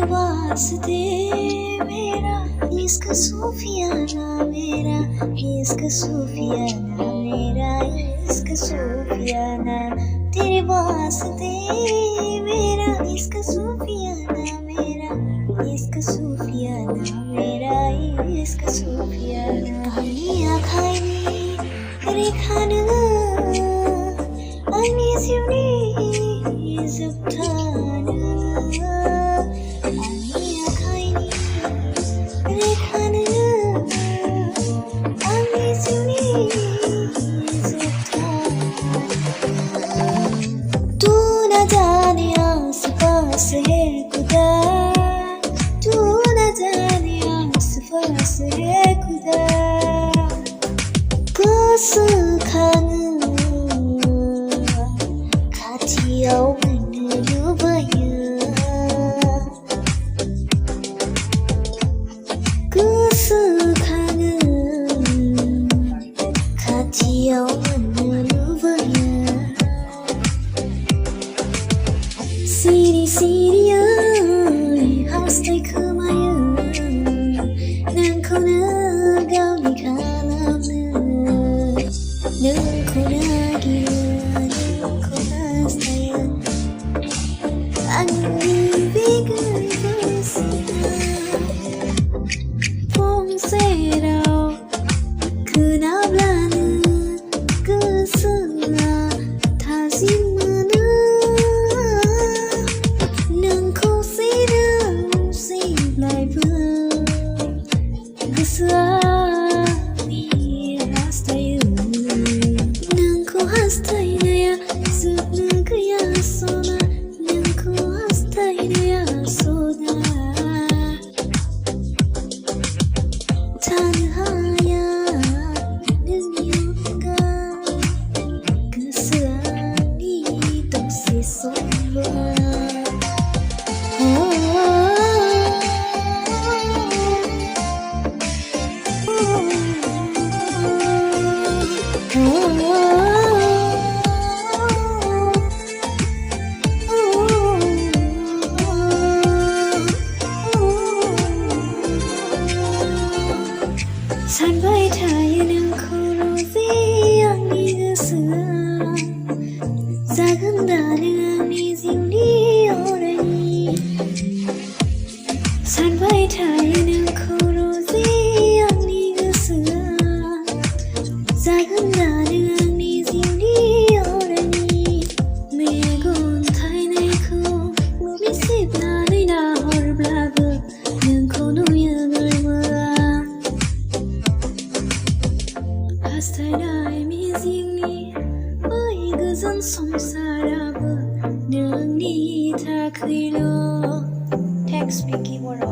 वास्ते मेरा इश्क सूफियाना मेरा इश्क सूफियाना मेरा इश्क सूफियाना तेरे वास्ते मेरा इश्क सूफियाना मेरा इश्क सूफियाना मेरा इश्क सूफियाना हनिया खाइनी रेखाना आंनि जिउनि जोबथाना आंनि आखाइनि रेखाना आंनि जिउनि जोबथाना तू न जाने आस-पास है खुदा तू न जाने आस-पास है खुदा गोसोखाङो खाथियाव मोननो लुबैयो गोसोखाङो खाथियाव मोननो लुबैयो सिरि सिरियै हास्थाय खोमायो नोंखौनो गावनि खालामनो नोंखौ नागिरो नोंखौ हास्थायो आंनि बे गोसोआ फंसेराव खोनाब्लानो गोसोआ थाजिम मोनो नोंखौ जेब्लायबो गोसोआ हास्थायनाया जोबनो गैया सना नोंखौ हास्थायनाया सना थानो हाया नोंनि अनगा गोसोआ आंनि दसे समबो सानबाय थायो नोंखौ रोजे आंनि गोसोआ जागोन दा नों आंनि जिउनि अरायनि सानबाय थायो नोंखौ रोजे आंनि गोसोआ जागोन दा नों आंनि जिउनि अरायनि मेगन थाइनायखौ बिसिबनानै नाहरब्लाबो नोंखौ नुयो गोरबोआ हास्थायनाय मिजिंनि बै गोजोन संसाराबो नोंनि थाखायल' Thanks Pingky Boro